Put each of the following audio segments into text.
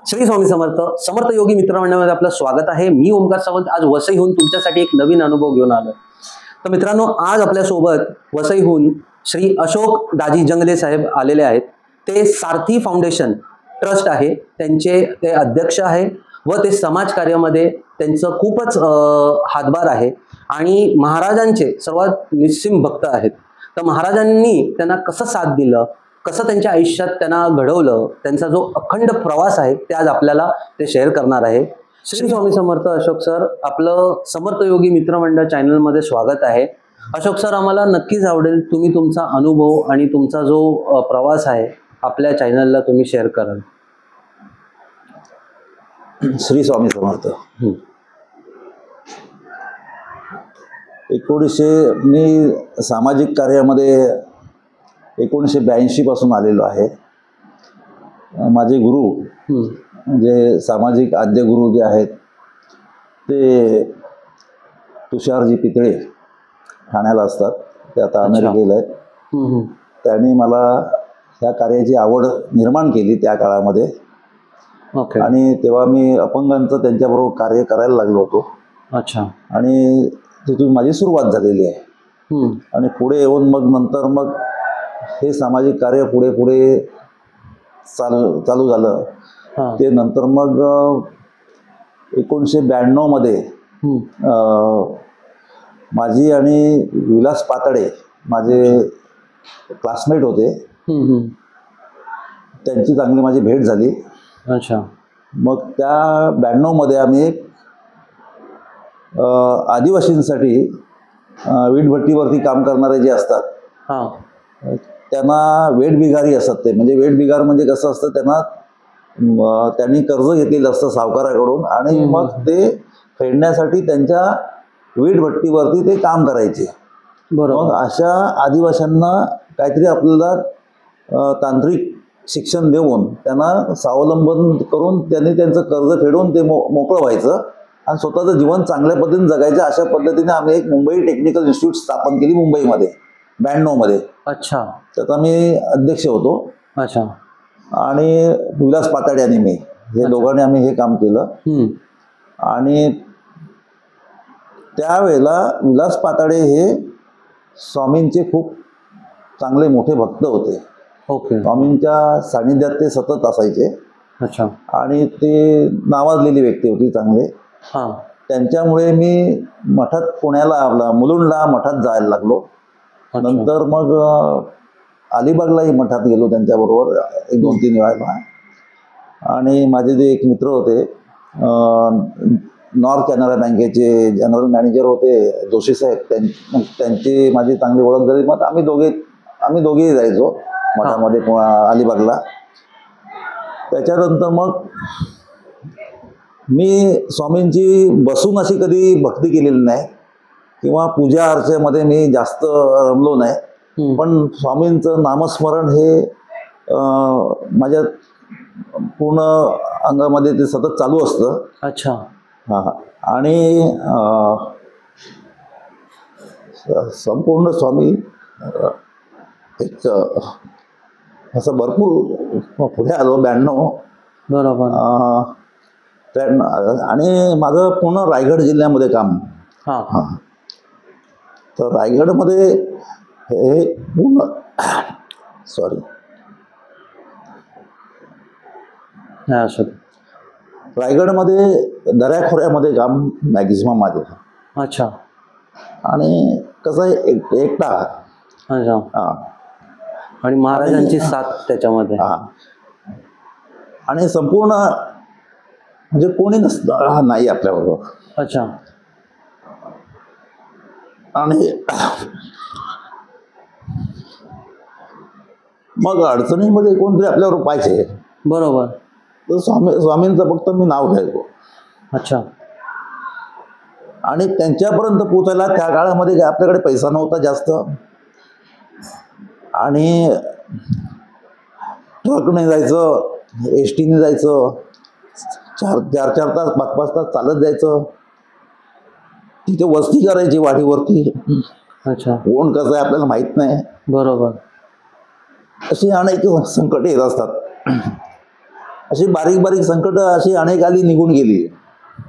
श्री स्वामी समर्थ समर्थ योगी मित्रमंडळामध्ये आपलं स्वागत आहे। मी ओमकार सावंत आज वसईहून तुमच्यासाठी एक नवीन अनुभव घेऊन आलो। तर मित्रांनो, आज आपल्या सोबत वसईहून श्री अशोक दाजी जंगले साहेब आलेले आहेत। ते सारथी फाउंडेशन ट्रस्ट आहे, त्यांचे ते अध्यक्ष आहे व ते समाज कार्यामध्ये त्यांचं खूपच हातभार आहे आणि महाराजांचे सर्वात निस्सीम भक्त आहेत। तर महाराजांनी त्यांना कसं साथ दिलं, कसं त्यांच्या आयुष्यात त्यांना घडवलं, त्यांचा जो अखंड प्रवास आहे ते आज आपल्याला ते शेअर करणार आहे। श्री स्वामी समर्थ अशोक सर, आपलं समर्थ योगी मित्रमंडळ चॅनलमध्ये स्वागत आहे। अशोक सर, आम्हाला नक्कीच आवडेल तुम्ही तुमचा अनुभव आणि तुमचा जो प्रवास आहे आपल्या चॅनलला तुम्ही शेअर कराल। श्री स्वामी समर्थ। 1900 मी सामाजिक कार्यामध्ये 1982 पासून आलेलो आहे। माझे गुरु म्हणजे सामाजिक आद्य गुरु जे आहेत ते तुषारजी पितळे ठाण्याला असतात, ते आता अमेरिकेला आहेत। त्यांनी मला ह्या कार्याची आवड निर्माण केली त्या काळामध्ये आणि तेव्हा मी अपंगांचं त्यांच्याबरोबर कार्य करायला लागलो होतो। अच्छा। आणि तिथून माझी सुरुवात झालेली आहे आणि पुढे येऊन नंतर हे सामाजिक कार्य पुढे पुढे चालू झालं। ते नंतर 1992 मध्ये माझी आणि विलास पातळे माझे क्लासमेट होते, त्यांची चांगली माझी भेट झाली। अच्छा। मग त्या 92 मध्ये आम्ही एक आदिवासींसाठी वीटभट्टीवरती काम करणारे जे असतात त्यांना वेठबिगारी असतात। ते म्हणजे वेठबिगार म्हणजे कसं असतं, त्यांनी कर्ज घेतलेलं असतं सावकाराकडून आणि मग ते फेडण्यासाठी त्यांच्या वीटभट्टीवरती ते काम करायचे। मग अशा आदिवासींना काहीतरी आपल्याला तांत्रिक शिक्षण देऊन त्यांना स्वावलंबन करून त्यांनी त्यांचं कर्ज फेडून ते मोकळं व्हायचं आणि स्वतःचं जीवन चांगल्या पद्धतीने जगायचं। अशा पद्धतीने आम्ही एक मुंबई टेक्निकल इन्स्टिट्यूट स्थापन केली मुंबईमध्ये 92 मध्ये। अच्छा। त्याचा मी अध्यक्ष होतो। अच्छा। आणि विलास पातळे आणि मी हे दोघांनी आम्ही हे काम केलं। आणि त्यावेळेला विलास पातळे हे स्वामींचे खूप चांगले मोठे भक्त होते। स्वामींच्या सानिध्यात ते सतत असायचे। अच्छा। आणि ते नावाजलेली व्यक्ती होती चांगले। त्यांच्यामुळे मी मठात पुण्याला आपला मुलुंडला मठात जायला लागलो। नंतर मग अलिबागलाही मठात गेलो त्यांच्याबरोबर 1-2-3 वेळा। आणि माझे जे एक मित्र होते, नॉर्थ कॅनरा बँकेचे जनरल मॅनेजर होते जोशी साहेब, त्यांची माझी चांगली ओळख झाली। मग आम्ही दोघेही जायचो मठामध्ये अलिबागला। त्याच्यानंतर मग मी स्वामींची बसून अशी कधी भक्ती केलेली नाही किंवा पूजा अर्चेमध्ये मी जास्त रमलो नाही, पण स्वामींचं नामस्मरण हे माझ्या पूर्ण अंगामध्ये ते सतत चालू असतं। अच्छा। आणि संपूर्ण स्वामी एक असं भरपूर पुढे आलो 92 बरोबर। आणि माझं पूर्ण रायगड जिल्ह्यामध्ये काम। तर रायगडमध्ये हे पूर्ण रायगडमध्ये दऱ्याखोऱ्यामध्ये काम मॅक्झिमम माझे। अच्छा। आणि कसं आहे एकटा। आणि महाराजांची साथ त्याच्यामध्ये। आणि संपूर्ण म्हणजे कोणी नाही आपल्याबरोबर। अच्छा। आणि मग अडचणीमध्ये कोणतरी आपल्याबरोबर पाहिजे। बरोबर। तर स्वामींचं फक्त मी नाव घ्यायचो। अच्छा। आणि त्यांच्यापर्यंत पोचायला त्या काळामध्ये आपल्याकडे पैसा नव्हता जास्त, आणि ट्रकने जायचं, एसटीने जायचं, 4-4 तास 5-5 तास चालत जायचं। तिथे वस्ती करायची वाडीवरती। अच्छा। कोण कसं आहे आपल्याला माहित नाही। बरोबर। अशी अनेक संकटे येत असतात। अशी बारीक बारीक संकट अशी अनेक आली निघून गेली.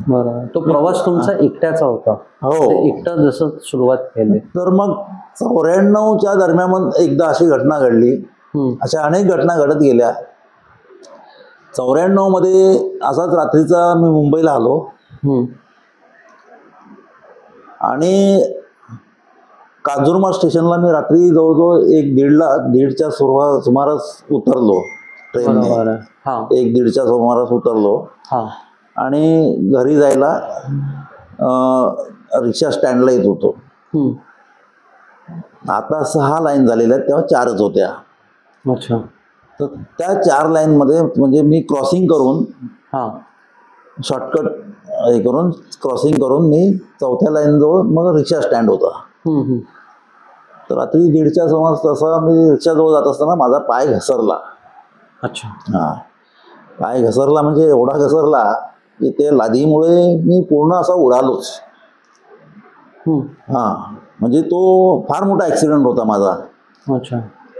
बरं. तो प्रवास तुमचा एकट्याचा होता? हो. एकटं जसं सुरुवात केली. तर मग 94च्या दरम्यान एकदा अशी घटना घडली. अशा अनेक घटना घडत गेल्या. 94 मध्ये असाच रात्रीचा मी मुंबईला आलो आणि कांजूरमार्ग स्टेशनला मी रात्री जवळजवळ 1:30च्या सुमारास उतरलो ट्रेनने. 1:30च्या सुमारास उतरलो आणि घरी जायला रिक्षा स्टँडला येत होतो. आता 6 लाईन झालेल्या तेव्हा 4च होत्या. अच्छा. तर त्या 4 लाईनमध्ये म्हणजे मी क्रॉसिंग करून शॉर्टकट हे करून क्रॉसिंग करून मी 4थ्या लाईनजवळ मग रिक्षा स्टँड होता. तर रात्री 1:30च्या सुमारास तसा मी रिक्षाजवळ जात असताना माझा पाय घसरला. अच्छा. पाय घसरला म्हणजे एवढा घसरला की ते लादीमुळे मी पूर्ण असा उडालोच. म्हणजे तो फार मोठा ॲक्सिडेंट होता माझा. अच्छा.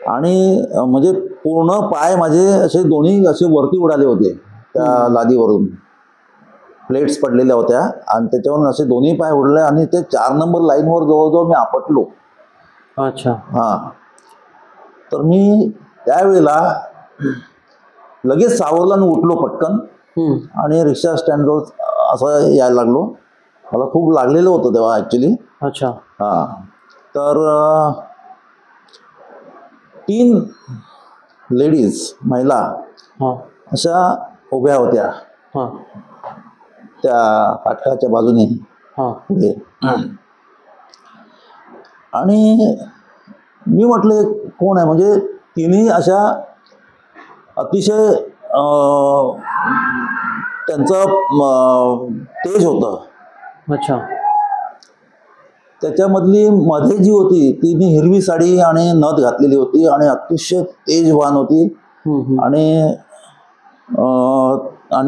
आणि म्हणजे पूर्ण पाय माझे असे दोन्ही असे वरती उडाले होते त्या लादीवरून. प्लेट्स पडलेल्या होत्या आणि त्याच्यावरून असे दोन्ही पाय उडले आणि ते 4 नंबर लाईनवर जवळजवळ मी आपटलो. अच्छा. तर मी त्यावेळेला लगेच सावरला आणि उठलो पटकन आणि रिक्षा स्टँडवर असं यायला लागलो. मला खूप लागलेलं होतं तेव्हा ॲक्च्युली. अच्छा. तर 3 लेडीज महिला अशा उभ्या होत्या त्या फाटकाच्या बाजूने पुढे. आणि मी म्हटले कोण आहे, म्हणजे तिन्ही अशा अतिशय त्यांचं तेज होतं. अच्छा. त्याच्यामधली मध्ये जी होती तिने हिरवी साडी आणि नथ घातलेली होती आणि अतिशय तेजवान होती. आणि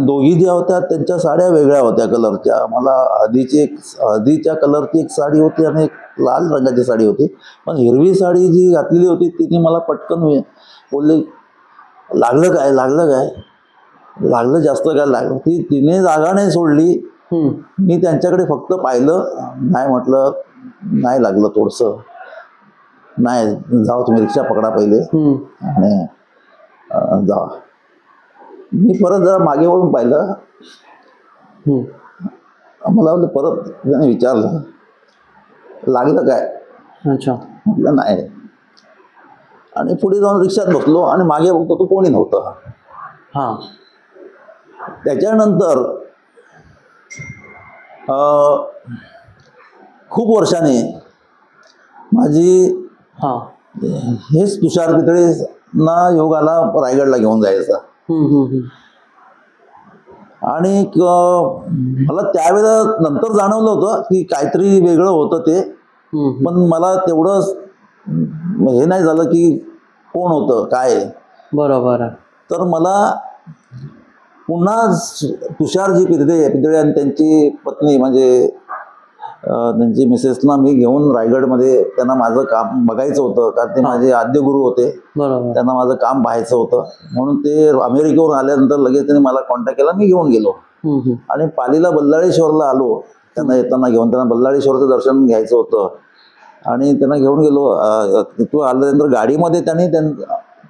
दोघी ज्या होत्या त्यांच्या साड्या वेगळ्या होत्या कलरच्या. मला हळदीच्या कलरची एक साडी होती आणि एक लाल रंगाची साडी होती. पण हिरवी साडी जी घातलेली होती तिने मला पटकन बोलली लागलं काय लागलं जास्त काय लागलं. तिने जागा नाही सोडली. मी त्यांच्याकडे फक्त पाहिलं. नाही म्हटलं नाही लागलं थोडंसं. नाही जाऊ तुम्ही रिक्षा पकडा पहिले आणि जावा. मी परत जरा मागे वळून पाहिलं. मला परत त्याने विचारलं लागलं काय. अच्छा. म्हटलं नाही. आणि पुढे जाऊन रिक्षात बसलो आणि मागे बघतो तो कोणी नव्हतं. त्याच्यानंतर खूप वर्षाने माझी हेच तुषार पितळे ना योग आला रायगडला घेऊन जायचा. आणि मला त्यावेळेला नंतर जाणवलं होतं की काहीतरी वेगळं होतं ते. पण मला तेवढं हे नाही झालं की कोण होतं काय. बरोबर. तर मला पुन्हा तुषारजी पितळे आणि त्यांची पत्नी म्हणजे त्यांची मिसेसना मी घेऊन रायगडमध्ये त्यांना माझं काम बघायचं होतं. कारण ते माझे आद्य गुरु होते. त्यांना माझं काम पाहायचं होतं. म्हणून ते अमेरिकेवरून आल्यानंतर लगेच त्यांनी मला कॉन्टॅक्ट केला. मी घेऊन गेलो आणि पालीला बल्लाळेश्वरला आलो त्यांना येताना घेऊन. त्यांना बल्लाळेश्वरचं दर्शन घ्यायचं होतं आणि त्यांना घेऊन गेलो. तिथून आल्यानंतर गाडीमध्ये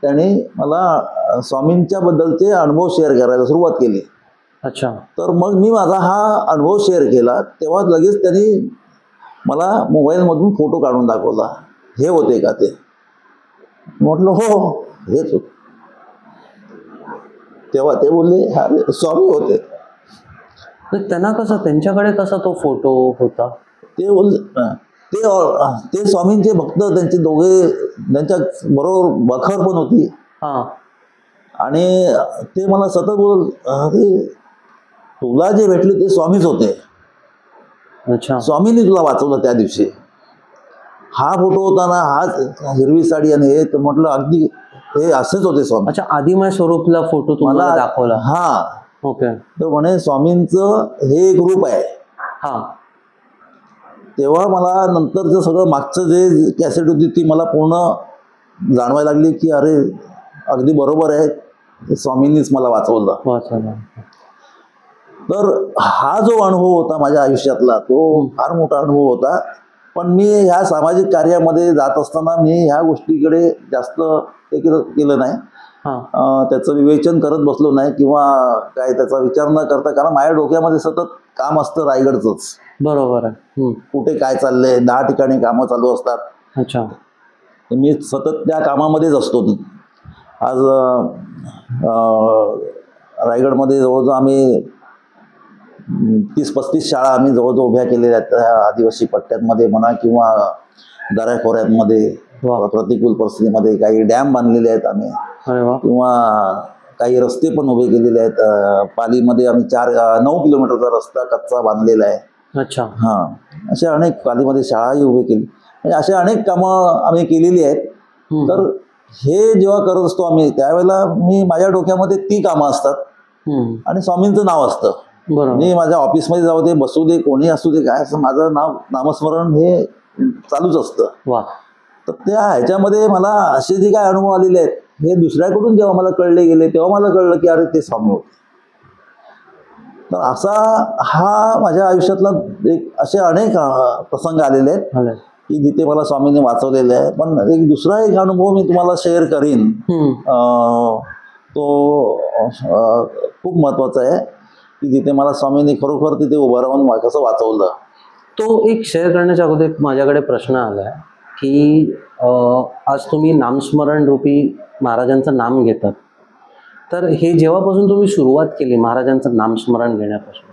त्यांनी मला स्वामींच्या बद्दलचे अनुभव शेअर करायला सुरुवात केली. अच्छा. तर मग मी माझा हा अनुभव शेअर केला. तेव्हा लगेच त्यांनी मला मोबाईलमधून फोटो काढून दाखवला. हे होते का ते. म्हटलं हो हेच होत. तेव्हा ते बोलले अरे स्वामी होते. त्यांच्याकडे कसा तो फोटो होता. ते बोलले ते स्वामींचे भक्त त्यांचे दोघे त्यांच्या बरोबर बखर पण होती. आणि ते मला सतत बोल अरे तुला जे भेटले ते स्वामीच होते. अच्छा. स्वामींनी तुला वाचवलं त्या दिवशी. हा फोटो होता ना, हा हिरवी साडी आणि हे. तर म्हटलं अगदी हे असेच होते स्वामी. अच्छा. आदिमाय स्वरूपला फोटो तुम्हाला दाखवला. ओके. तर म्हणे स्वामींचं हे एक रूप आहे. तेव्हा मला नंतरचं सगळं मागचं जे कॅसेट होती ती मला पूर्ण जाणवायला लागली की अरे अगदी बरोबर आहे. ते स्वामींनीच मला वाचवलं. तर हा जो अनुभव होता माझ्या आयुष्यातला तो फार मोठा अनुभव होता. पण मी ह्या सामाजिक कार्यामध्ये जात असताना मी ह्या गोष्टीकडे जास्त ते केलं नाही, त्याचं विवेचन करत बसलो नाही किंवा काय त्याचा विचार न करता, कारण माझ्या डोक्यामध्ये सतत काम असतं रायगडचंच. बरोबर आहे. कुठे काय चाललंय, 10 ठिकाणी कामं चालू असतात. अच्छा. मी सतत त्या कामामध्येच असतो. आज रायगडमध्ये जवळजवळ आम्ही 30-35 शाळा आम्ही जवळजवळ उभ्या केलेल्या आहेत, आदिवासी पट्ट्यांमध्ये म्हणा किंवा दऱ्याखोऱ्यांमध्ये, प्रतिकूल परिस्थितीमध्ये. काही डॅम बांधलेले आहेत आम्ही, किंवा काही रस्ते पण उभे केलेले आहेत. पालीमध्ये आम्ही 9 किलोमीटरचा रस्ता कच्चा बांधलेला आहे. अच्छा. असे अनेक, पालीमध्ये शाळाही उभे केली, म्हणजे असे अनेक कामं आम्ही केलेली आहेत. तर हे जेव्हा करत असतो आम्ही त्यावेळेला मी माझ्या डोक्यामध्ये ती कामं असतात आणि स्वामींचं नाव असतं. मी माझ्या ऑफिसमध्ये जाऊ दे, बसू दे, कोणी असू दे, काय असं माझं नामस्मरण हे चालूच असतं. तर त्या ह्याच्यामध्ये मला असे जे काय अनुभव आलेले आहेत हे दुसऱ्याकडून जेव्हा मला कळले गेले तेव्हा मला कळलं की अरे ते स्वामी होते. तर असा हा माझ्या आयुष्यातला असे अनेक प्रसंग आलेले आहेत की जिथे मला स्वामींनी वाचवलेले आहे. पण एक दुसरा एक अनुभव मी तुम्हाला शेअर करीन, तो खूप महत्वाचा आहे की जिथे मला स्वामींनी खरोखर तिथे उभं राहून कसं वाचवलं. तो एक शेअर करण्याच्या अगोदर माझ्याकडे प्रश्न आलाय की आज तुम्ही नामस्मरण रूपी महाराजांचं नाम घेतात, तर हे जेव्हापासून तुम्ही सुरुवात केली महाराजांचं नामस्मरण घेण्यापासून,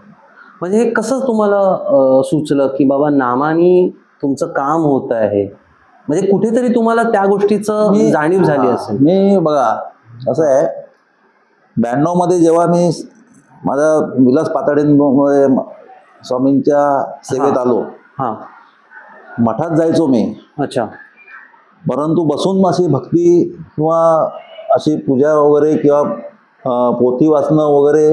म्हणजे हे कसं तुम्हाला सुचलं की बाबा नामाने तुमचं काम होत आहे, म्हणजे कुठेतरी तुम्हाला त्या गोष्टीचं जाणीव झाली असेल? मी बघा असं आहे, 92 मध्ये जेव्हा मी माझ्या विलास पाताळेंमुळे स्वामींच्या सेवेत आलो, मठात जायचो मी. अच्छा. परंतु बसून अशी भक्ती किंवा अशी पूजा वगैरे किंवा पोथी वाचणं वगैरे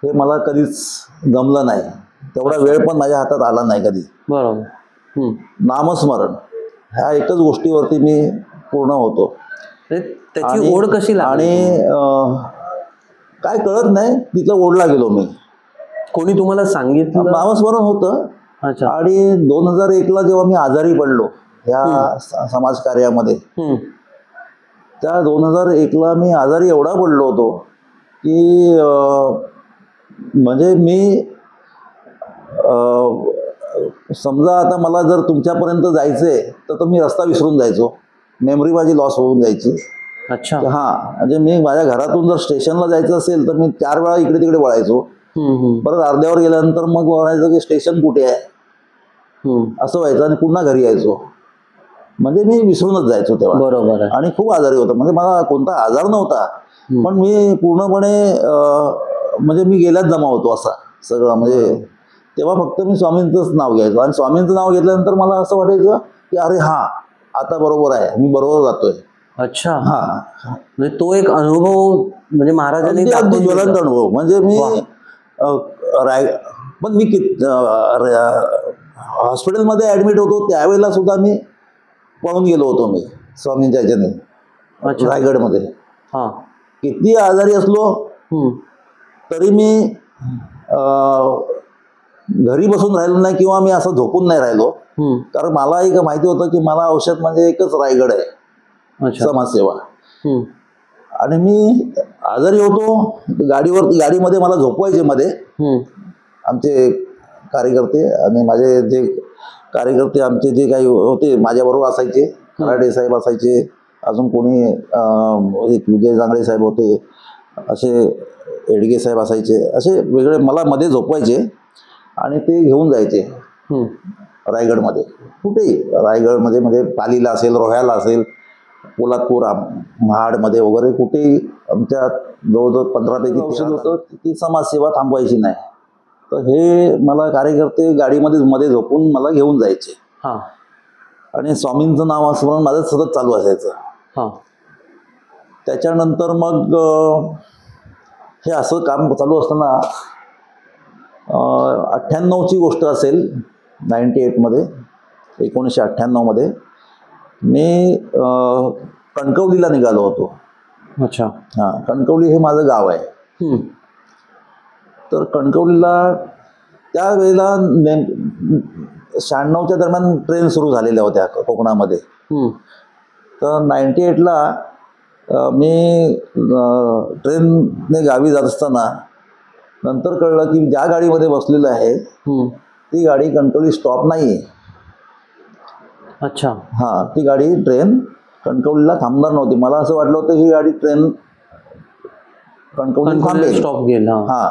हे मला कधीच जमलं नाही. तेवढा वेळ पण माझ्या हातात आला नाही कधी. बरोबर. नामस्मरण ह्या एकच गोष्टीवरती मी पूर्ण होतो. त्याची ओढ कशी लागली? आणि काय कळत नाही, तिथं ओढला गेलो मी. कोणी तुम्हाला सांगितलं? नामस्मरण होतं. आणि 2001ला जेव्हा मी आजारी पडलो या समाज कार्यामध्ये, त्या 2001ला मी आजारी एवढा पडलो होतो की म्हणजे मी समजा आता मला जर तुमच्यापर्यंत जायचंय तर मी रस्ता विसरून जायचो, मेमरी माझी लॉस होऊन जायची. अच्छा. म्हणजे मी माझ्या घरातून जर स्टेशनला जायचं असेल तर मी 4 वेळा इकडे तिकडे वळायचो. परत अर्ध्यावर गेल्यानंतर मग म्हणायचं की स्टेशन कुठे आहे असं व्हायचं आणि पुन्हा घरी यायचो. म्हणजे मी विसरूनच जायचो तेव्हा. बरोबर. आणि खूप आजारी होतो, म्हणजे मला कोणता आजार नव्हता, पण मी पूर्णपणे म्हणजे मी गेल्याच जमा होतो असा सगळं. म्हणजे तेव्हा फक्त मी स्वामींचंच नाव घ्यायचो आणि स्वामींचं नाव घेतल्यानंतर मला असं वाटायचं की अरे आता बरोबर आहे, मी बरोबर जातोय. अच्छा. म्हणजे तो एक अनुभव, म्हणजे महाराजांनी अगदी ज्वलंत अनुभव. म्हणजे मी पण मी हॉस्पिटलमध्ये ऍडमिट होतो त्यावेळेला सुद्धा मी पळून गेलो होतो मी स्वामींच्या ह्याच्याने. रायगडमध्ये किती आजारी असलो तरी मी घरी बसून राहिलो नाही किंवा मी असं झोपून नाही राहिलो, कारण मला एक माहिती होतं की मला औषध म्हणजे एकच रायगड आहे, समाजसेवा. आणि मी आजारी होतो, गाडीमध्ये मला झोपवायचे मध्ये आमचे कार्यकर्ते. आणि माझे जे कार्यकर्ते आमचे जे काही होते माझ्याबरोबर असायचे, खराडे साहेब असायचे, अजून कोणी एक विजय जांगळे साहेब होते, असे एडगे साहेब असायचे, असे वेगळे मला मध्ये झोपवायचे आणि ते घेऊन जायचे रायगडमध्ये. कुठेही रायगडमध्ये, म्हणजे पालीला असेल, रोह्याला असेल, पोलादपूर, महाडमध्ये वगैरे कुठेही आमच्या जवळजवळ 15 पैकी औषध होतं. ती समाजसेवा थांबवायची नाही. तर हे मला कार्यकर्ते गाडीमध्ये मध्ये झोपून मला घेऊन जायचे. आणि स्वामींचं नामस्मरण माझं सतत चालू असायचं. त्याच्यानंतर मग हे असं काम चालू असताना 98ची गोष्ट असेल, 98मध्ये, 1998मध्ये मी कणकवलीला निघालो होतो. अच्छा. हा, कणकवली हे माझं गाव आहे. हम्म. तर कणकवलीला त्यावेळेला 96च्या दरम्यान ट्रेन सुरू झालेल्या होत्या कोकणामध्ये. हम्म. तर 98ला मी ट्रेनने गावी जात असताना नंतर कळलं की ज्या गाडीमध्ये बसलेलं आहे ती गाडी कणकवली स्टॉप नाही आहे. अच्छा. हां, ती गाडी ट्रेन कणकवलीला थांबणार नव्हती. मला असं वाटलं होतं ही गाडी ट्रेन कणकवली थांबेल, स्टॉप गेला. हां.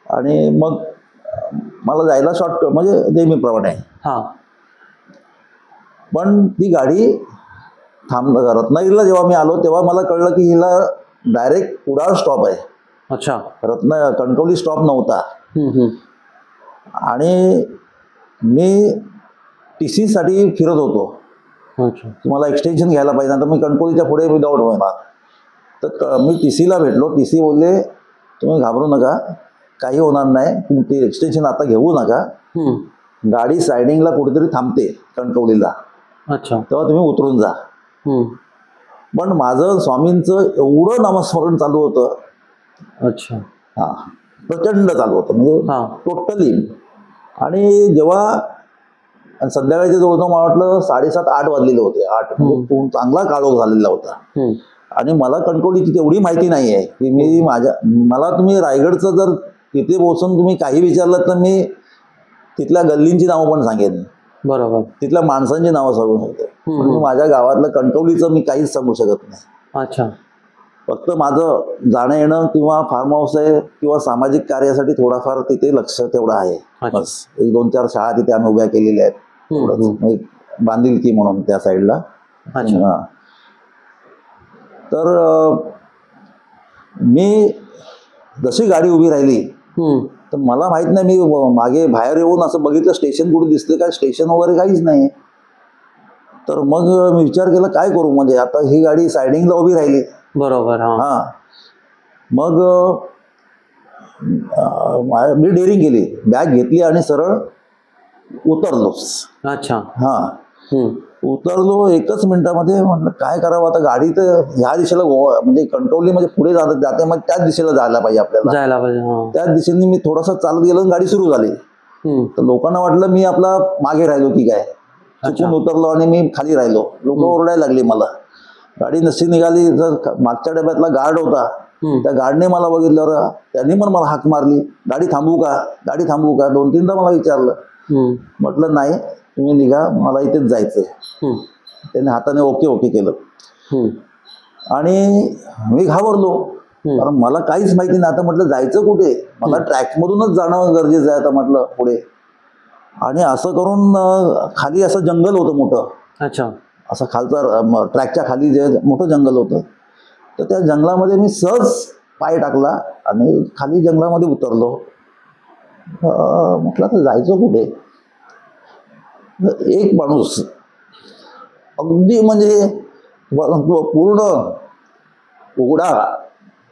आणि मग मला जायला शॉर्टकट म्हणजे नेहमीप्रमाणे. हां. पण ती गाडी रत्नागिरीला जेव्हा मी आलो तेव्हा मला कळलं की हिला डायरेक्ट कुडाळ स्टॉप आहे. अच्छा. कणकवली स्टॉप नव्हता. आणि मी TC साठी फिरत होतो. अच्छा. की मला एक्सटेन्शन घ्यायला पाहिजे, तर मी कणकवलीच्या पुढे विदाऊट होणार. तर मी TCला भेटलो. TC बोलले तुम्ही घाबरू नका, काही होणार नाही, तुम्ही एक्सटेन्शन आता घेऊ नका, गाडी सायडिंगला कुठेतरी थांबते कणकवलीला, अच्छा, तेव्हा तुम्ही उतरून जा. पण माझं स्वामींचं एवढं नामस्मरण चालू होतं. अच्छा. हां, प्रचंड चालू होतं म्हणजे टोटली. आणि जेव्हा संध्याकाळच्या जवळजवळ मला वाटलं 7:30-8 वाजलेले होते. 8 म्हणजे चांगला काळोख झालेला होता. आणि मला कणकवलीची तेवढी माहिती नाही आहे की मला तुम्ही रायगडचं जर तिथे पोहोचून तुम्ही काही विचारलं तर मी तिथल्या गल्लींची नावं पण सांगेन, बरोबर, तिथल्या माणसांची नावं सांगू शकतो. पण माझ्या गावातलं कणकवलीचं मी काहीच सांगू शकत नाही. अच्छा. फक्त माझं जाणं येणं किंवा फार्म हाऊस आहे किंवा सामाजिक कार्यासाठी थोडाफार तिथे लक्ष तेवढं आहे. बस 1-2-4 शाळा तिथे आम्ही उभ्या केलेल्या आहेत, बांधिलकी म्हणून त्या साईडला. तर मी जशी गाडी उभी राहिली तर मला माहित नाही, मी मागे बाहेर येऊन असं बघितलं स्टेशन कुठे दिसते काय, स्टेशन वगैरे काहीच नाही. तर मग मी विचार केला काय करू, म्हणजे आता ही गाडी सायडिंगला उभी राहिली, बरोबर. हां, मग मी डेअरिंग केली, बॅग घेतली आणि सरळ उतरलो. अच्छा. हां, उतरलो. 1च मिनिटामध्ये म्हटलं काय करावं आता, गाडी तर ह्या दिशेला म्हणजे कणकवली म्हणजे पुढे जाते, मग त्याच दिशेला जायला पाहिजे आपल्याला. त्याच दिशेने मी थोडासा चालत गेलो, गाडी सुरू झाली. तर लोकांना वाटलं मी आपला मागे राहिलो की काय, चुकून उतरलो आणि मी खाली राहिलो. लोक ओरडायला लागली मला. गाडी नशी निघाली तर मागच्या डब्यातला गार्ड होता, त्या गार्डने मला बघितलं, त्यांनी पण मला हाक मारली, गाडी थांबवू का, गाडी थांबवू का, 2-3दा मला विचारलं. म्हटलं नाही, तुम्ही निघा, मला इथेच जायचंय. त्याने हाताने ओके ओके केलं. आणि मी घाबरलो, कारण मला काहीच माहिती नाही. आता म्हटलं जायचं कुठे, मला ट्रॅकमधूनच जाणं गरजेचं आहे आता म्हटलं पुढे. आणि असं करून खाली असं जंगल होतं मोठं. अच्छा. असं खालचं ट्रॅकच्या खाली जे मोठं जंगल होतं, तर त्या जंगलामध्ये मी सहज पाय टाकला आणि खाली जंगलामध्ये उतरलो. म्हटलं तर जायचं कुठे. एक माणूस अगदी म्हणजे पूर्ण उघडा,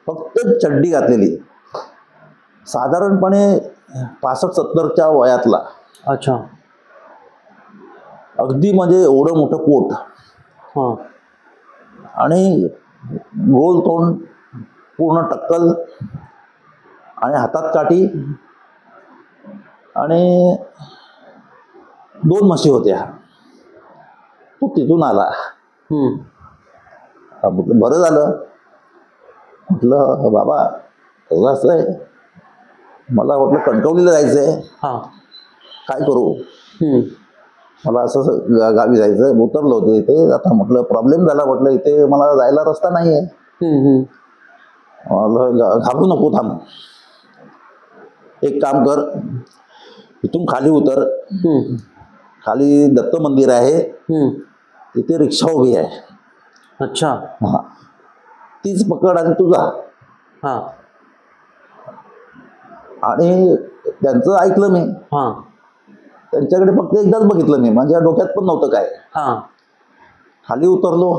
फक्त चड्डी घातलेली, साधारणपणे 65-70च्या वयातला. अच्छा. अगदी म्हणजे एवढं मोठं पोट आणि गोल तोंड, पूर्ण टक्कल आणि हातात काठी, आणि 2 म्हशी होत्या. तो तिथून आला. बरं झालं म्हटलं, बाबा असं आहे, मला वाटलं कणकवलीला जायचंय, काय करू, मला असं गावी जायचं. उतरलो होतो इथे. आता म्हटलं प्रॉब्लेम झाला, म्हटलं इथे मला जायला रस्ता नाही आहे. घाबरू नको, थांब, एक काम कर, इथून खाली उतर, खाली दत्त मंदिर आहे, तिथे रिक्षा उभी आहे. अच्छा. हां, तीच पकड आणि तू जा. आणि त्यांचं ऐकलं मी. त्यांच्याकडे फक्त एकदाच बघितलं मी, माझ्या डोक्यात पण नव्हतं काय. खाली उतरलो,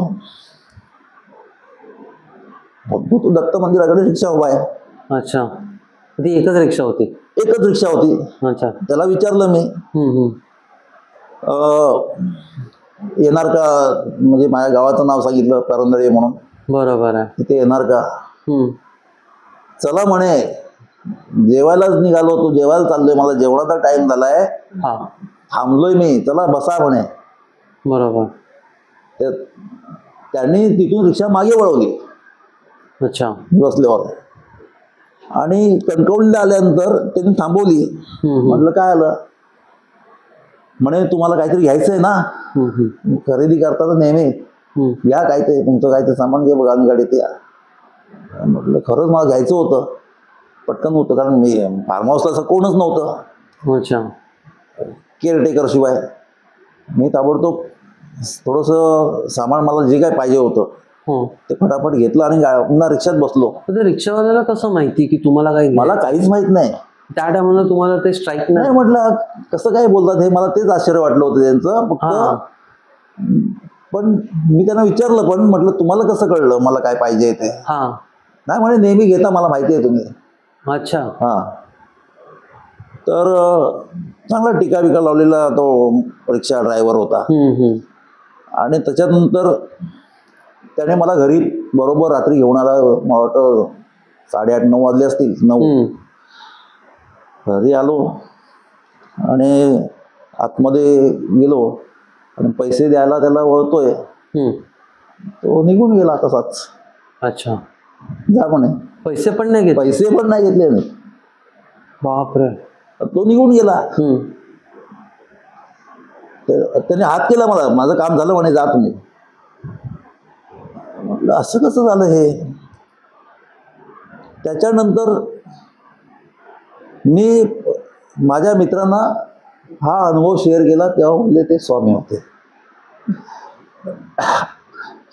तू दत्त मंदिराकडे रिक्षा उभा आहे. अच्छा. ती एकच रिक्षा होती. एकच रिक्षा होती. अच्छा. त्याला विचारलं मी, येणार का, म्हणजे माझ्या गावाचं नाव सांगितलं करंदळे म्हणून. बरोबर आहे. तिथे येणार का? हम्म. चला म्हणे, जेवायलाच निघालो, तू जेवायला चाललोय, मला जेवणाचा टाइम झालाय, हा. थांबलोय मी, चला बसा म्हणे. बरोबर. त्यांनी तिथून रिक्षा मागे वळवली. अच्छा. मी बसल्यावर आणि कणकवलीला आल्यानंतर त्यांनी थांबवली. म्हटलं काय आलं? म्हणे तुम्हाला काहीतरी घ्यायचंय ना, खरेदी करता तर नेहमी या, काय ते तुमचं काय ते सामान घे बघा, गाडीत या. म्हटलं खरंच मला घ्यायचं होतं, पटकन होतं, कारण मी फार्म हाऊसला असं कोणच नव्हतं. अच्छा. केअरटेकर शिवाय. मी ताबडतोब थोडंसं सामान मला जे काय पाहिजे होतं ते फटाफट घेतलं आणि पुन्हा रिक्षात बसलो. रिक्षावाल्याला कसं माहिती की तुम्हाला काही? मला काहीच माहित नाही त्या टायमाला तुम्हाला ते स्ट्राईक नाही. म्हटलं कसं काय बोलतात हे, मला तेच आश्चर्य वाटलं होतं त्यांचं फक्त. पण मी त्यांना विचारलं, पण म्हटलं तुम्हाला कसं कळलं मला काय पाहिजे ते? नाही म्हणे नेहमी घेता, मला माहिती आहे तुम्ही. अच्छा. हा. तर चांगला टीका बिका लावलेला तो रिक्षा ड्रायव्हर होता. आणि त्याच्यानंतर त्याने मला घरी बरोबर रात्री घेऊन आला. मला वाटतं 8:30-9 वाजले असतील. 9 घरी आलो आणि आतमध्ये गेलो आणि पैसे द्यायला त्याला वळतोय, तो निघून गेला तसाच. अच्छा. जा म्हणे. पैसे पण नाही घेतले. बापरे. तो निघून गेला. त्याने हात केला मला, माझं काम झालं म्हणे, जा तुम्ही. म्हटलं असं कसं झालं हे? त्याच्यानंतर मी माझ्या मित्रांना हा अनुभव शेअर केला, तेव्हा म्हणले ते स्वामी होते.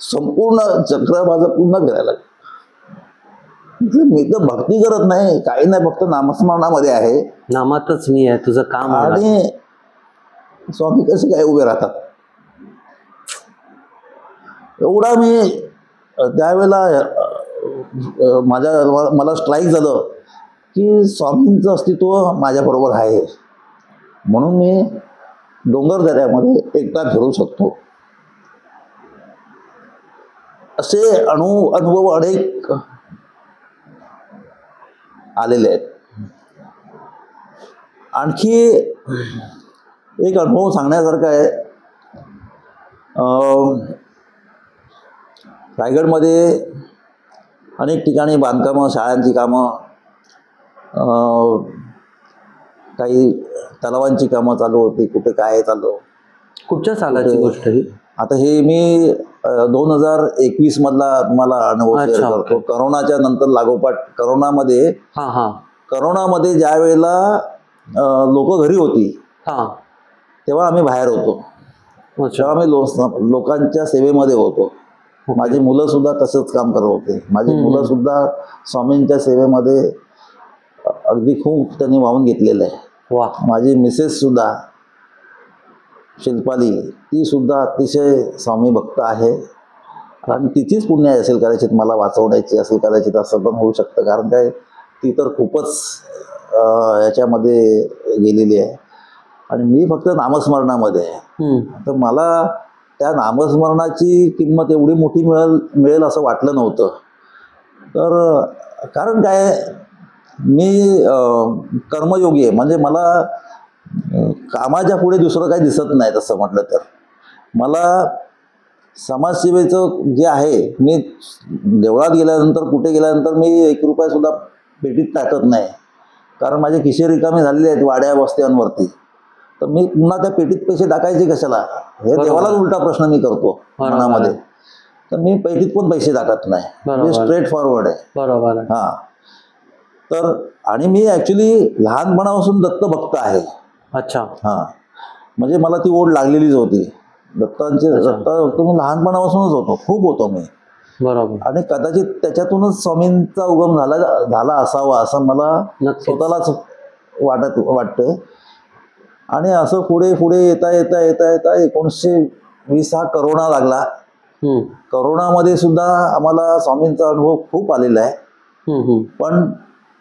संपूर्ण चक्र माझं पुन्हा फिरायला. मी तर भक्ती करत नाही, काही नाही, फक्त नामस्मरणामध्ये आहे. नामातच मी आहे, तुझं काम. आणि स्वामी कसे काय उभे राहतात? एवढा मी त्यावेळेला मला स्ट्राईक झालं की स्वामींचं अस्तित्व माझ्याबरोबर आहे, म्हणून मी डोंगरदऱ्यामध्ये एकटा फिरू शकतो. असे अनुभव अनेक आलेले आहेत. आणखी एक अनुभव सांगण्यासारखा आहे. रायगडमध्ये अनेक ठिकाणी बांधकामं, शाळांची कामं, काही तलावांची कामं चालू होती, कुठे काय चालू. कुठच्या सालाची गोष्ट ही? आता हे मी 2021 मधला तुम्हाला अनुभव शेअर करतो. करोनाच्या नंतर लागोपाठ करोनामध्ये ज्या वेळेला लोक घरी होती तेव्हा आम्ही बाहेर होतो. तेव्हा आम्ही लोकांच्या सेवेमध्ये होतो. माझी मुलं सुद्धा तसंच काम करत होते. माझी मुलं सुद्धा स्वामींच्या सेवेमध्ये अगदी खूप त्यांनी वाहून घेतलेलं आहे. माझी मिसेस सुद्धा शिल्पाली, ती सुद्धा अतिशय स्वामी भक्त आहे. आणि तिचीच पुण्य असेल कदाचित मला वाचवण्याची असेल कदाचित, असं पण होऊ शकतं. कारण काय, ती तर खूपच याच्यामध्ये गेलेली आहे आणि मी फक्त नामस्मरणामध्ये आहे. तर मला त्या नामस्मरणाची किंमत एवढी मोठी मिळेल असं वाटलं नव्हतं. तर कारण काय, मी कर्मयोगी आहे, म्हणजे मला कामाच्या पुढे दुसरं काही दिसत नाही. तसं म्हटलं तर मला समाजसेवेचं जे आहे, मी देवळात गेल्यानंतर, कुठे गेल्यानंतर मी 1 रुपया सुद्धा पेटीत टाकत नाही, कारण माझे खिसे रिकामे झालेले आहेत वाड्या वस्त्यांवरती. तर मी पुन्हा त्या पेटीत पैसे टाकायचे कशाला, हे देवालाच उलटा प्रश्न मी करतो मनामध्ये. तर मी पेटीत पण पैसे टाकत नाही, मी स्ट्रेट फॉरवर्ड आहे. बरोबर. हां. तर आणि मी ॲक्च्युली लहानपणापासून दत्त भक्त आहे. अच्छा. हां, म्हणजे मला ती ओढ लागलेलीच होती. दत्त भक्त मी लहानपणापासूनच होतो, खूप होतो मी. बरोबर. आणि कदाचित त्याच्यातूनच स्वामींचा उगम झाला असावा असं मला स्वतःलाच वाटतं. आणि असं पुढे पुढे येता 1920 हा करोना लागला. करोनामध्ये सुद्धा आम्हाला स्वामींचा अनुभव खूप आलेला आहे. पण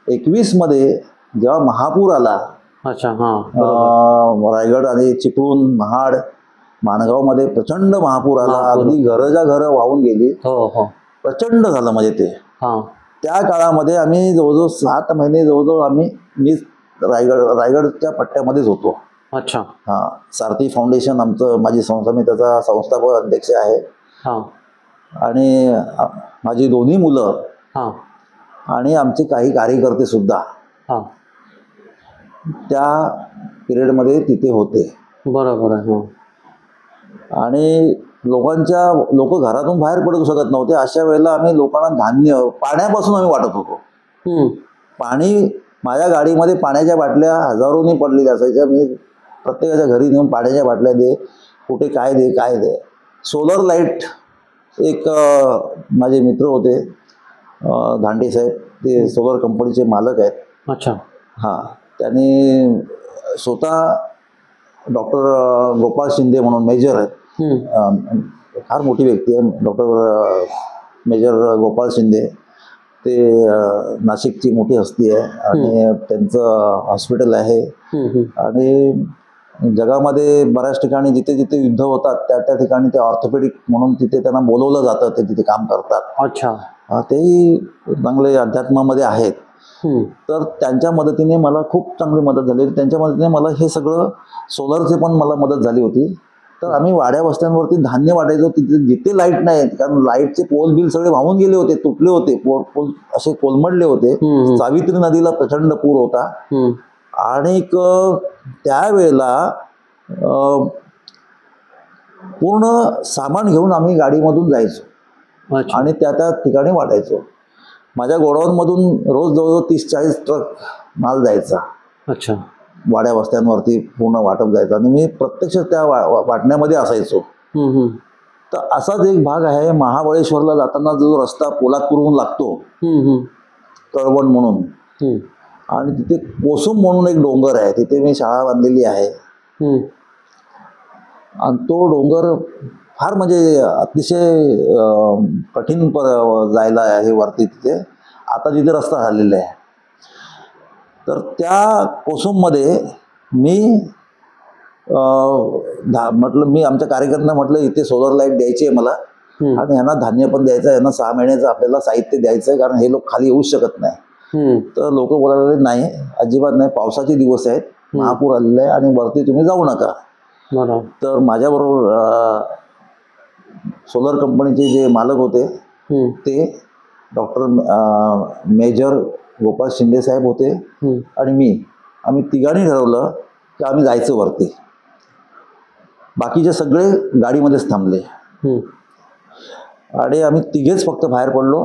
21 मध्ये जेव्हा महापूर आला, रायगड आणि चिपळूण, महाड, माणगावमध्ये प्रचंड महापूर आला. अगदी घरच्या घरं वाहून गेली. प्रचंड झालं म्हणजे ते. हा त्या काळामध्ये आम्ही जवळजवळ 7 महिने जवळजवळ मी रायगडच्या पट्ट्यामध्येच होतो. अच्छा. हा, सारथी फाउंडेशन आमचं, माझी संस्था, मी त्याचा संस्थापक अध्यक्ष आहे. हा आणि माझी 2 मुलं हा आणि आमचे काही कार्यकर्ते सुद्धा हा त्या पिरियडमध्ये तिथे होते. बरोबर आहे. आणि लोक घरातून बाहेर पडू शकत नव्हते. अशा वेळेला आम्ही लोकांना धान्य, पाण्यापासून आम्ही वाटत होतो. पाणी, माझ्या गाडीमध्ये पाण्याच्या बाटल्या हजारोनी पडलेल्या असायच्या. मी प्रत्येकाच्या घरी नेऊन पाण्याच्या बाटल्या दे, कुठे काय दे. सोलर लाईट, एक माझे मित्र होते धांडे साहेब, ते सोलर कंपनीचे मालक आहेत. अच्छा. हां, त्यांनी स्वतः डॉक्टर गोपाळ शिंदे म्हणून मेजर आहेत, फार मोठी व्यक्ती आहे डॉक्टर मेजर गोपाळ शिंदे. ते नाशिकची मोठी हस्ती आहे आणि त्यांचं हॉस्पिटल आहे. आणि जगामध्ये बऱ्याच ठिकाणी जिथे जिथे युद्ध होतात त्या ठिकाणी ते ऑर्थोपेडिक म्हणून तिथे त्यांना बोलवलं जातं, ते तिथे काम करतात. अच्छा. तेही चांगले अध्यात्मामध्ये आहेत. तर त्यांच्या मदतीने मला खूप चांगली मदत झाली. त्यांच्या मदतीने मला हे सगळं सोलरचे पण मला मदत झाली होती. तर आम्ही वाड्या वस्त्यांवरती धान्य वाटायचो, तिथे जिथे लाईट नाही, कारण लाईटचे पोल बिल सगळे वाहून गेले होते, तुटले होते, पोल असे कोलमडले होते. सावित्री नदीला प्रचंड पूर होता. आणि त्यावेळेला पूर्ण सामान घेऊन आम्ही गाडीमधून जायचो आणि त्या ठिकाणी वाटायचो. माझ्या गोडाऊनमधून रोज जवळजवळ 30-40 ट्रक माल जायचा. अच्छा. वाड्या वस्त्यांवरती पूर्ण वाटप जायचं आणि मी प्रत्यक्ष त्या वाटण्यामध्ये असायचो. तर असाच एक भाग आहे, महाबळेश्वरला जाताना जो रस्ता पोलादपूरहून लागतो, कळवण म्हणून, आणि तिथे कोसुम म्हणून एक डोंगर आहे, तिथे मी शाळा बांधलेली आहे. आणि तो डोंगर फार म्हणजे अतिशय कठीण जायला आहे वरती तिथे. आता जिथे रस्ता झालेला आहे, तर त्या कोसुममध्ये मी मी आमच्या कार्यकर्त्यांना म्हटलं इथे सोलर लाईट द्यायची आहे मला, आणि ह्यांना धान्य पण द्यायचं आहे, यांना 6 महिन्याचं आपल्याला साहित्य द्यायचं आहे, कारण हे लोक खाली येऊ शकत नाही. तर लोक बोलायला नाही, अजिबात नाही, पावसाचे दिवस आहेत, महापूर आलेला आहे आणि वरती तुम्ही जाऊ नका. तर माझ्याबरोबर सोलर कंपनीचे जे मालक होते ते डॉक्टर मेजर गोपाळ शिंदे साहेब होते आणि आम्ही तिघांनी ठरवलं की आम्ही जायचं वरती. बाकीचे सगळे गाडीमध्येच थांबले आणि आम्ही तिघेच फक्त बाहेर पडलो.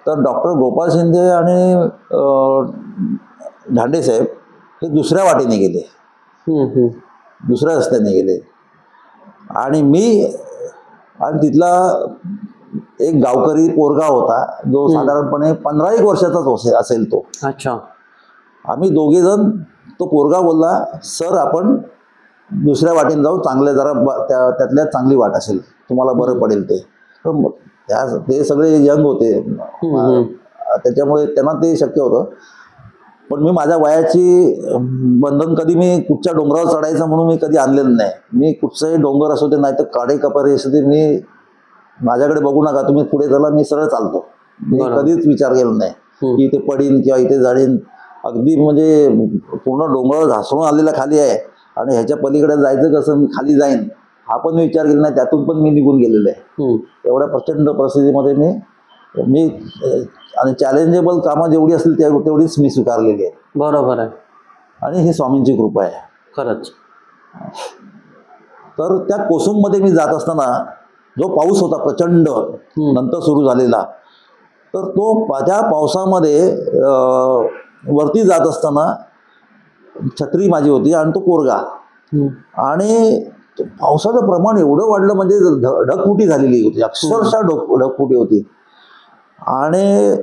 तर डॉक्टर गोपाळ शिंदे आणि धांडे साहेब हे दुसऱ्या वाटेने गेले, दुसऱ्या रस्त्याने गेले. आणि तिथला एक गावकरी पोरगा होता जो साधारणपणे 15-1 वर्षाचाच असेल तो. अच्छा. आम्ही दोघे जण, तो पोरगा बोलला, सर आपण दुसऱ्या वाटेने जाऊ, चांगल्या जरा त्यातल्या चांगली वाट असेल, तुम्हाला बरं पडेल ते. ते सगळे यंग होते, त्याच्यामुळे त्यांना ते शक्य होतं. पण मी माझ्या वयाची बंधन कधी मी कुठच्या डोंगरावर चढायचं म्हणून मी कधी आणलेलं नाही. मी कुठचंही डोंगर असू दे, नाही तर काडे कपारे असू दे, मी माझ्याकडे बघू नका, तुम्ही पुढे चला, मी सरळ चालतो. मी कधीच विचार केला नाही की इथे पडीन किंवा इथे जाडीन. अगदी म्हणजे पूर्ण डोंगरावर घासरून आलेला खाली आहे आणि ह्याच्या पलीकडे जायचं कसं, मी खाली जाईन हा पण विचार केला नाही, त्यातून पण मी निघून गेलेलो आहे. एवढ्या प्रचंड परिस्थितीमध्ये मी आणि चॅलेंजेबल कामं जेवढी असतील तेवढीच मी स्वीकारलेली आहे. बरोबर आहे. आणि ही स्वामींची कृपा आहे खरंच. तर त्या कोसुममध्ये मी जात असताना जो पाऊस होता प्रचंड नंतर सुरू झालेला, तर त्या पावसामध्ये वरती जात असताना छत्री माझी होती आणि तो पोरगा, आणि पावसाचं प्रमाण एवढं वाढलं म्हणजे ढगफुटी झालेली होती, अक्षरशः ढगफुटी होती. आणि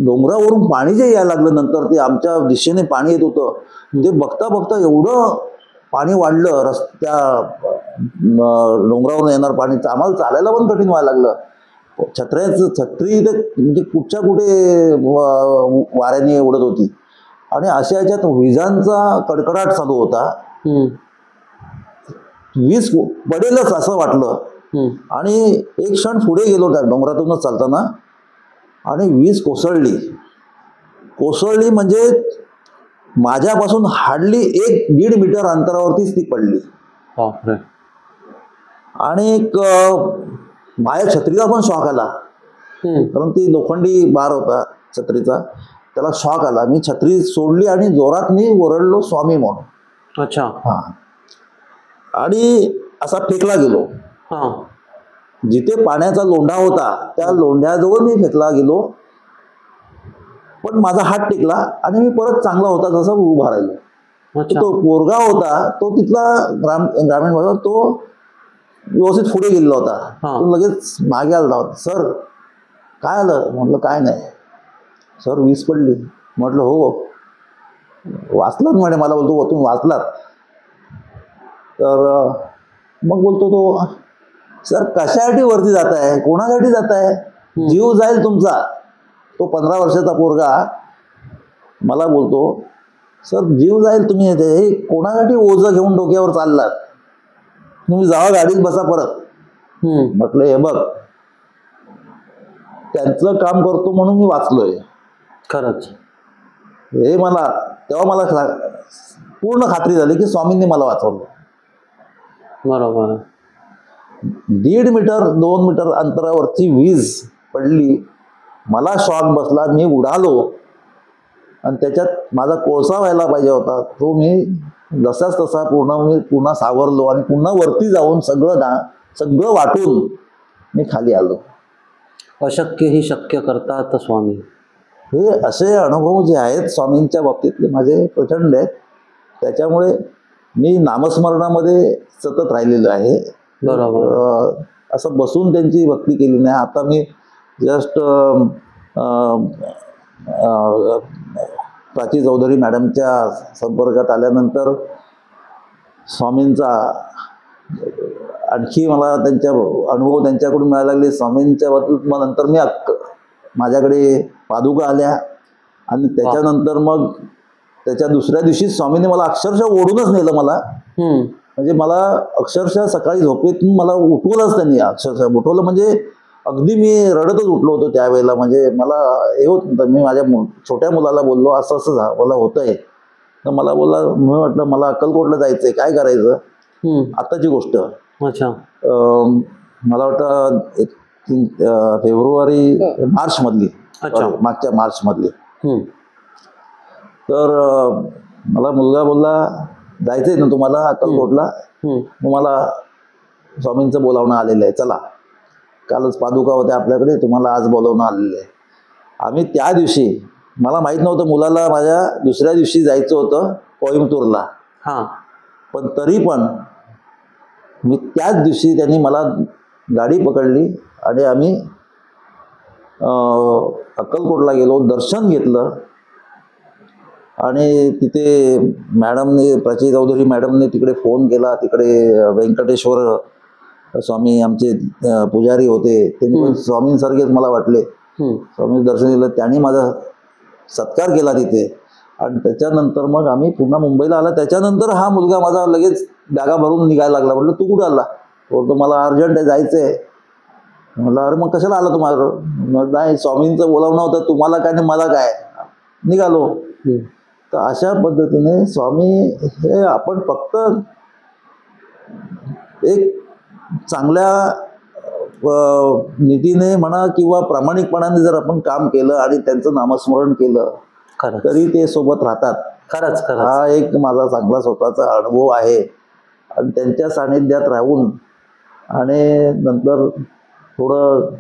डोंगरावरून पाणी जे यायला लागलं नंतर, ते आमच्या दिशेने पाणी येत होतं. ते बघता बघता एवढं पाणी वाढलं, रस्त्या डोंगरावरून येणार पाणी, आम्हाला चालायला पण कठीण व्हायला लागलं. छत्री तर म्हणजे कुठच्या कुठे वाऱ्याने उडत होती. आणि अशा ह्याच्यात विजांचा कडकडाट चालू होता. वीज पडेलच असं वाटलं, आणि एक क्षण पुढे गेलो त्या डोंगरातूनच चालताना आणि वीज कोसळली म्हणजे माझ्यापासून हार्डली 1-1.5 मीटर अंतरावरतीच ती पडली. आणि माझ्या छत्रीला पण शॉक आला, कारण ती लोखंडी बार होता छत्रीचा, त्याला शॉक आला. मी छत्री सोडली आणि जोरात मी ओरडलो स्वामी म्हणून. अच्छा. हा. आणि असा फेकला गेलो. जिथे पाण्याचा लोंढा होता त्या लोंढ्याजवळ मी फेकला गेलो, पण माझा हात टेकला आणि मी परत चांगला होता जसा उभा राहिलो. तो पोरगा होता तो तिथला ग्रामीण भागात, तो व्यवस्थित पुढे गेलेला होता. तो लगेच मागे आला होता. सर काय आलं? म्हटलं काय नाही. सर वीज पडली. म्हटलं हो. वाचलात म्हणे. मला बोलतो तुम्ही वाचलात? तर मग बोलतो तो, सर कशासाठी वरती जात आहे? कोणासाठी जात आहे? जीव जाईल तुमचा. तो 15 वर्षाचा पोरगा मला बोलतो, सर जीव जाईल, तुम्ही हे कोणासाठी ओझं घेऊन डोक्यावर चाललात? तुम्ही जावा गाडीत बसा परत. म्हटलं हे बघ, त्यांचं काम करतो म्हणून मी वाचलोय. खरंच हे मला तेव्हा मला पूर्ण खात्री झाली की स्वामींनी मला वाचवलं. बरोबर. 1.5 मीटर 2 मीटर अंतरावरची वीज पडली, मला शॉक बसला, मी उडालो आणि त्याच्यात माझा कोळसा व्हायला पाहिजे होता. तो मी जसाच तसा पुन्हा सावरलो आणि पुन्हा वरती जाऊन सगळं वाटून मी खाली आलो. अशक्य ही शक्य करतात स्वामी. हे असे अनुभव जे आहेत स्वामींच्या बाबतीतले माझे प्रचंड आहेत. त्याच्यामुळे मी नामस्मरणामध्ये सतत राहिलेलो आहे. बरोबर. असं बसून त्यांची भक्ती केली नाही. आता मी जस्ट प्राची चौधरी मॅडमच्या संपर्कात आल्यानंतर स्वामींचा आणखी मला त्यांच्या अनुभव त्यांच्याकडून मिळायला लागले. स्वामींच्या बाबतीत मग नंतर मी माझ्याकडे पादुका आल्या आणि त्याच्यानंतर मग त्याच्या दुसऱ्या दिवशी स्वामींनी मला अक्षरशः ओढूनच नेलं. मला म्हणजे मला अक्षरशः सकाळी झोपेतून मला उठवलंच त्यांनी. अक्षरशः उठवलं म्हणजे अगदी मी रडतच उठलो होतो त्यावेळेला. म्हणजे मला हे होत नव्हतं. मी माझ्या छोट्या मुलाला बोललो असं असं मला होतंय. तर मला बोलला, मी म्हटलं मला अक्कलकोटला जायचंय, काय करायचं? आताची गोष्ट. अच्छा. मला वाटतं मार्च मधली, मागच्या मार्च मधली. तर मला मुलगा बोलला, जायचंय ना तुम्हाला अक्कलकोटला? मग मला स्वामींचं बोलावणं आलेलं आहे, चला. कालच पादुका होत्या आपल्याकडे, तुम्हाला आज बोलावणं आलेलं आहे. आम्ही त्या दिवशी, मला माहीत नव्हतं मुलाला माझ्या दुसऱ्या दिवशी जायचं होतं कोइंबतूरला. पण तरी पण मी त्याच दिवशी त्यांनी मला गाडी पकडली आणि आम्ही अक्कलकोटला गेलो, दर्शन घेतलं. आणि तिथे मॅडमने, प्राची चौधरी मॅडमने तिकडे फोन केला. तिकडे व्यंकटेश्वर स्वामी आमचे पुजारी होते, त्यांनी पण स्वामींसारखेच मला वाटले. स्वामी दर्शन दिलं, त्यांनी माझा सत्कार केला तिथे. आणि त्याच्यानंतर मग आम्ही पुन्हा मुंबईला आला. त्याच्यानंतर हा मुलगा माझा लगेच बॅगा भरून निघायला लागला. म्हटलं तू कुठं आला? बोलतो मला अर्जंट आहे, जायचं आहे. म्हटलं अरे मग कशाला आला तुम्हाला? नाही, स्वामींचं बोलावणं होतं, तुम्हाला काय नाही मला काय, निघालो. तर अशा पद्धतीने स्वामी हे आपण फक्त एक चांगल्या नीतीने म्हणा किंवा प्रामाणिकपणाने जर आपण काम केलं आणि त्यांचं नामस्मरण केलं तरी ते सोबत राहतात. खरंच. हा एक माझा चांगला स्वतःचा अनुभव आहे. आणि त्यांच्या सानिध्यात राहून आणि नंतर थोडं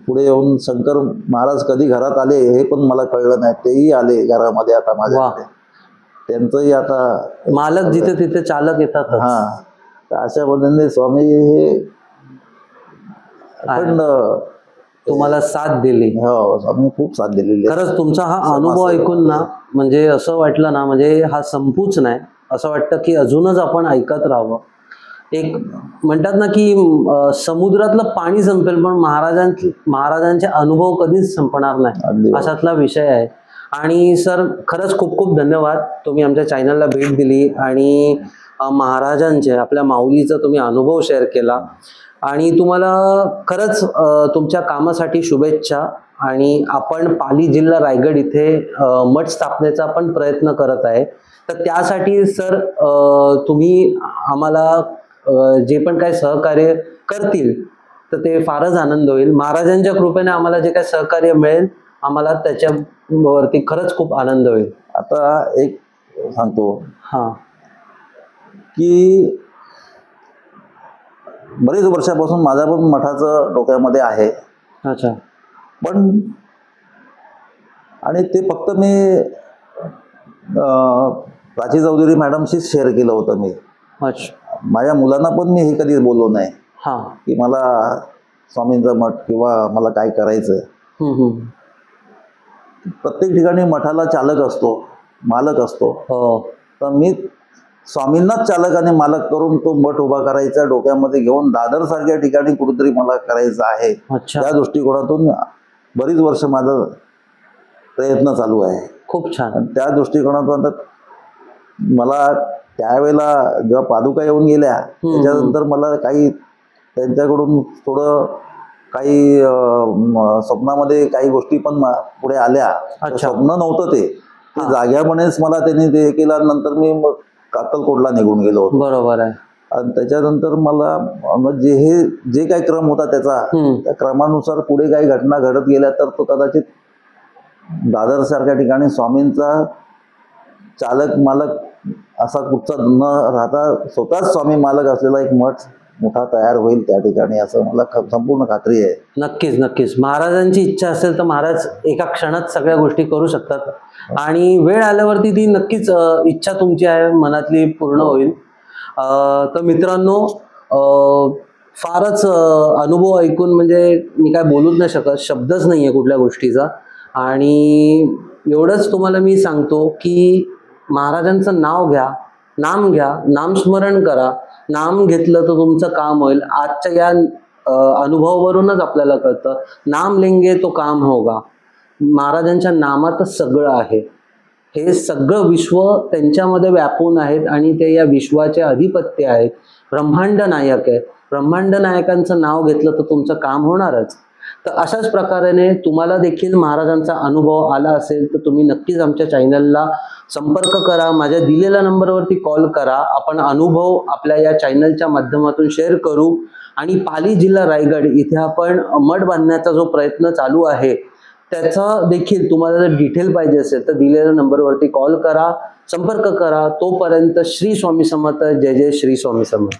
पुढे येऊन शंकर महाराज कधी घरात आले हे पण मला कळलं नाही. तेही आले घरामध्ये आता माझ्याकडे. त्यांचंही आता मालक जिथे तिथे चालक येतात. तर अशा पद्धतीने स्वामी हे अखंड तुम्हाला साथ दिली. हो, स्वामी खूप साथ दिलेली. खरंच तुमचा हा अनुभव ऐकून ना म्हणजे असं वाटलं ना, म्हणजे हा संपूच नाही, असं वाटतं की अजूनच आपण ऐकत राहावं. एक म्हणतात ना की समुद्रातलं पाणी संपेल पण महाराजांचे अनुभव कधीच संपणार नाही, अशातला विषय आहे. आणि सर खरंच खूप खूप धन्यवाद, तुम्ही आमच्या चॅनलला भेट दिली आणि महाराजांचे, आपल्या माऊलीचा तुम्ही अनुभव शेअर केला आणि तुम्हाला खरंच तुमच्या कामासाठी शुभेच्छा. आणि आपण पाली जिल्हा रायगड इथे मठ स्थापनेचा पण प्रयत्न करत आहे. तर त्यासाठी सर तुम्ही आम्हाला जे पण काही सहकार्य करतील तर ते फारच आनंद होईल. महाराजांच्या कृपेने आम्हाला जे काही सहकार्य मिळेल आम्हाला त्याच्यावरती खरंच खूप आनंद होईल. आता एक सांगतो हा की बरेच वर्षापासून माझ्या पण मठाचं डोक्यामध्ये आहे. अच्छा. पण आणि ते फक्त मी प्राची चौधरी मॅडमशी शेअर केलं होतं मी. अच्छा. माझ्या मुलांना पण मी हे कधी बोललो नाही हा की मला स्वामींचा मठ किंवा मला काय करायचं. प्रत्येक ठिकाणी मठाला चालक असतो, मालक असतो. तर मी स्वामींनाच चालक आणि मालक करून तो मठ उभा करायचा डोक्यामध्ये घेऊन दादर सारख्या ठिकाणी कुठेतरी मला करायचं आहे. त्या दृष्टिकोनातून बरीच वर्ष माझा प्रयत्न चालू आहे. खूप छान. आणि त्या दृष्टिकोनातून मला त्यावेळेला जेव्हा पादुका येऊन गेल्या त्याच्यानंतर मला काही त्यांच्याकडून थोडं काही स्वप्नामध्ये काही गोष्टी पण पुढे आल्या. स्वप्न नव्हतं ते जाग्यापणेच मला त्यांनी ते केल्यानंतर मी मग अक्कलकोटला निघून गेलो होतो. बरोबर आहे. आणि त्याच्यानंतर मला जे काही क्रम होता त्याचा त्या क्रमानुसार पुढे काही घटना घडत गेल्या तर तो कदाचित दादर सारख्या ठिकाणी स्वामींचा चालक मालक असा कुठचा न राहता स्वतःच स्वामी मालक असलेला एक मठ मोठा तयार होईल त्या ठिकाणी असं मला संपूर्ण खात्री आहे. नक्कीच नक्कीच. महाराजांची इच्छा असेल तर महाराज एका क्षणात सगळ्या गोष्टी करू शकतात आणि वेळ आल्यावरती ती नक्कीच इच्छा तुमची आहे मनातली पूर्ण होईल. तर मित्रांनो, फारच अनुभव ऐकून म्हणजे मी काय बोलूच नाही शकत, शब्दच नाही आहे कुठल्या गोष्टीचा. आणि एवढंच तुम्हाला मी सांगतो की महाराजांचं नाव घ्या, नाम घ्या, नामस्मरण करा. नाम घेतलं तर तुमचं काम होईल. आजच्या या अनुभवावरूनच आपल्याला कळतं, नाम लेंगे तो काम होगा. महाराजांच्या नामातच सगळं आहे. हे सगळं विश्व त्यांच्यामध्ये व्यापून आहेत आणि ते या विश्वाचे अधिपत्य आहेत, ब्रह्मांड नायक आहेत. ब्रह्मांड नायकांचं नाव घेतलं तर तुमचं काम होणारच. तर अशाच प्रकारे तुम्हाला देखील महाराजांचा अनुभव आला असेल तर तुम्ही नक्कीच आमच्या चॅनलला संपर्क करा, माझ्या दिलेल्या नंबरवरती कॉल करा. आपण अनुभव आपल्या या चॅनलच्या माध्यमातून शेअर करू. आणि पाली जिल्हा रायगड इथे आपण मठ बांधण्याचा जो प्रयत्न चालू आहे त्याचा देखील तुम्हाला जर डिटेल पाहिजे असेल तर दिलेल्या नंबरवरती कॉल करा, संपर्क करा. तोपर्यंत श्री स्वामी समर्थ. जय जय श्री स्वामी समर्थ.